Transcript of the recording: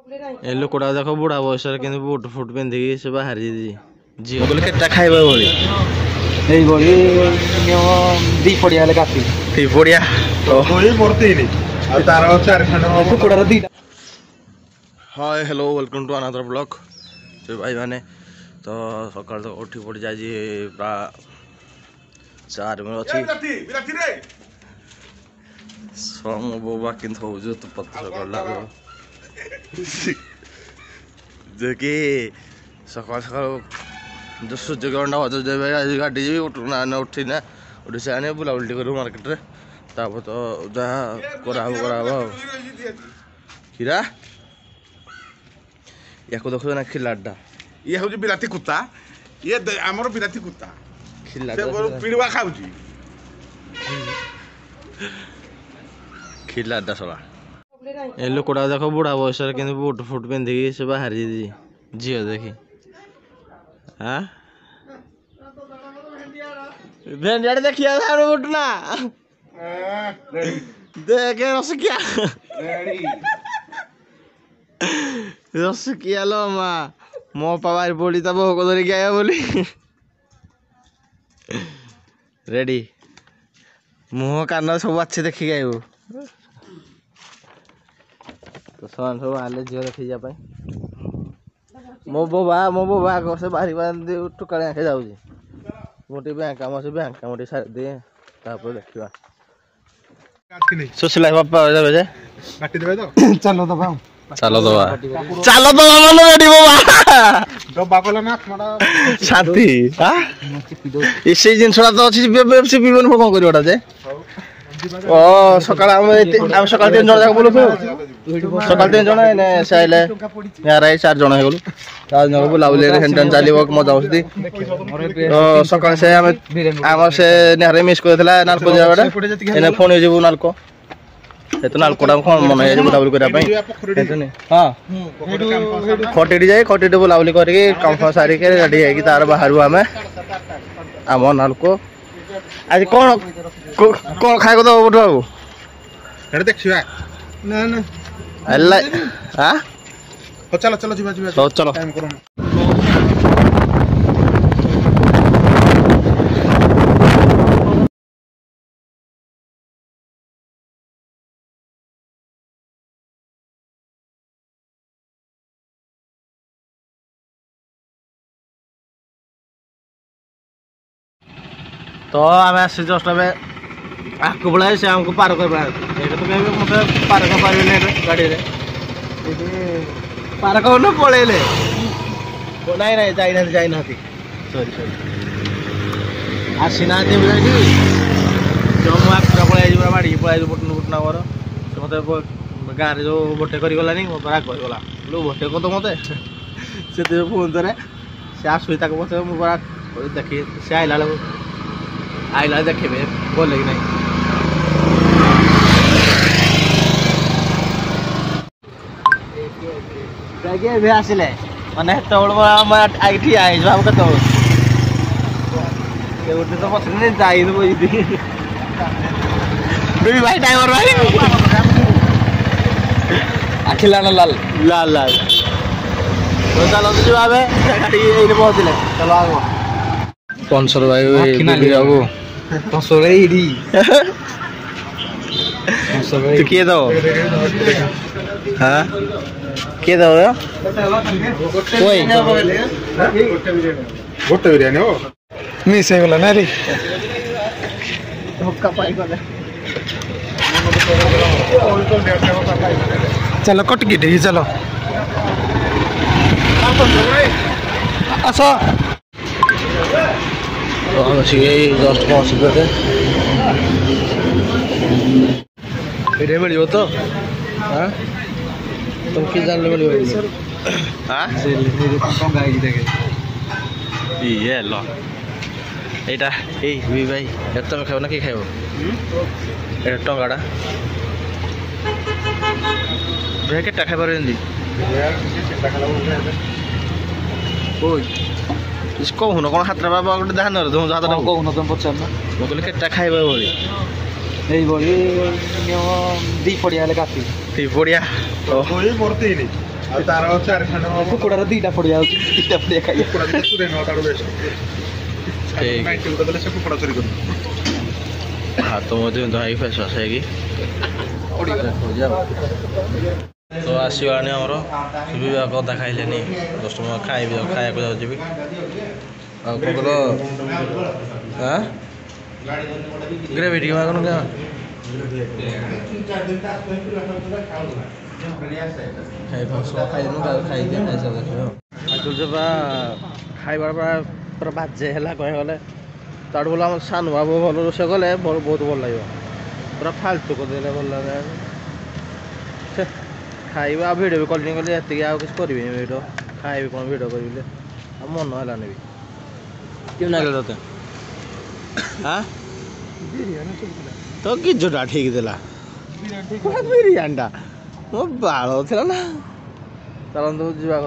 ଏ ଲୋକଟା ଦେଖ ବୁଢା ବୟସରେ କିନ୍ତୁ ବୁଟ ଫୁଟ ପିନ୍ଧିକି ସେ ବାହାରି ଝିଅ କହିଲେ କେତେଟା ଖାଇବା ଭଳି এইভଳି ଦି ପଡ଼ିଆ ହେଲେ କାଫି ଦି ପଡ଼ିଆ କୁକୁଡ଼ାର ଦିଟା। Hi hello welcome to another blog. तो भाई मैंने तो सकाल तो उठी पड़ी जाए प्राय 4 में अच्छी सम बोबा किंतु हो जो तो पत्ता सकाल लागो देखी सकाल सकाल जो सूर्य ग्रहण हो जाए आज गाड़ी जी उठना उठी ना उठी से आने बुला उल्टी करूँ मार्केट रे तापर तो जहाँ करा हीरा या को देखो ना खिलाड़ा ये हूँ बिलाती कुत्ता ये आमर बिलाती कुत्ता पिड़वा खाऊची खिलाड़ा सला ए लोकड़ा देखो बुढ़ा बयस किंतु बुट फुट पिंधिकी से बाहरी झील देखी हाँ भेंडिया देखिए बुट ना देखे रसिकिया रसिकिया लो माँ मो पावार पड़ी तब को धरिक आया बोली रेडी मुह कान सब अच्छे देखिक आयु तो सामान सब आले झील देखी जा मो बोबा से बाहरी बांधी टुकाड़ी आखे जाऊँगी मोटे बैंक काम से बैंक काम सारी दिए देखा सुशीला बापा जाबे जे काटी देबे तो चलो दबा चलो दबा मन रेडी बाबा डब्बा कोला ना माडा शांति हां इसे जिनसडा तो अछि से पीबन कोन करिवडा जे ओ सकाळ हम सकाळ 3 जण जाक बोलु सकाळ 3 जण ने साइले यार 4 जण हे गेलु 4 जण बोला बोले हेंटन चालिबो मजा होसती तो सकाळ से हम से नेहरे मिस करथला नालको जावडा एने फोन हो जेबु नालको एतो नालकोडा कोन मन हे बोला बोल करा पई एतो ने हां खटेडी जाय खटेडी बोला बोली करके काम सारी के रेडी है कि तार बाहरु हमें आम नालको आज कौन कौन खाए को तो बाबू हेड देखिबा ना ना अल्लाह हां चलो चलो जीवा जीवा तो चलो टाइम करो तो आम आस जस्ट ए आगे पड़ा से आमको पार कर तो मत पार कर पारे गाड़ी पार कर पलैले ना जाना सॉरी सॉरी आसी ना जो मुझे पलि माड़ी पलि बुटन बुटना मोर से मत गाँव जो भोटे करगलानी मो राग करगला लो भोटे को तो मत से फोन थे से आसुई मत मुझे देखी से आइला आइला देखे बोले कि नहीं आसिले माने आई ठिया भाव कत गोटे तो पसंद जाई भाई टाइमर भाई आखि लाल लाल लाल लाल तो चलो तो जो आवे गाड़ी ये पहुंचले चलो आगो पंचर भाई बाबू पंचर एडी तू किए दो हां किए दो कोई गोटे बिरयानी हो मिस हे गला ना रे धक्का पाई गले चलो कट के दे चलो आसा तो हम जस्ट पहुँच गए ये मिल तो हाँ तुम कि जान मिल हाँ ये लो এইটা এই বি ভাই এত তুমি খাইব না কি খাইব এটা টঙ্কাটা ব্রেকেটটা খাইবার এন্দি ওই इसको हुन कोन हातरा बाबा गोटे ध्यान रे तुम हातरा को हुन तुम पछन ना मो कहले केटा खाइबा बोली एई बोली दी पड़िया हेले काफी दी पड़िया तो कोई पड़ते ही नहीं ଆଉ ତାର 4 ଖଣ୍ଡ ହବ କୁକୁଡ଼ାର ଦିଟା ପଡ଼ିଆ ଅଛି ଦିଟା ପଡ଼ିଆ ଖାଇବା କୁକୁଡ଼ା ଦିଟା ଚୁରେ ନଅ ତାର ବେଶ ଠିକ୍। ନାଇଟି ଗୋଟେ ଦେଲେ ସେ କୁକୁଡ଼ା ଚୋରି କରିବ ହାତ ମଧ୍ୟ ଧୋଇ ଫେସ୍ ୱାସ୍ ହେଇକି ତ ଆସିଗଲାଣି ଆମର ବିବାହ କଥା ଖାଇଲେନି ଜଷ୍ଟ ମୁଁ ଖାଇବାକୁ ଯାଉଛି ବି ଆଉ କ'ଣ କର ଗ୍ରେଭି ଟିକେ ମାଗନ ଖାଇବା ଖାଇବା ପୁରା ବାଜେ ହେଲା କହିବାକୁ ଗଲେ ତାଠୁ ଭଲ ଆମ ସାନ ବାବୁ ଭଲ ରୋଷେଇ କଲେ ବହୁତ ଭଲ ଲାଗିବ ପୁରା ଫାଲତୁ କରିଦେଲେ ଭଲ ଲାଗେ ଖାଇବା ଆଉ ଭିଡ଼ିଓ ବି କଲିନି କଲି ଏତିକି ଆଉ କିଛି କରିବିନି ଭିଡ଼ିଓ ଖାଇବି କ'ଣ ଭିଡ଼ିଓ କରିବି ଆଉ ମନ ହେଲାନି ବି କେମିତି ଲାଗିଲା ତତେ ତ କି ଯୋଟା ଠିକ୍ ଥିଲା ବିରିୟାନୀଟା ମୋ ବାଳ ଥିଲା ନା ଚାଲନ୍ତୁ ଯିବା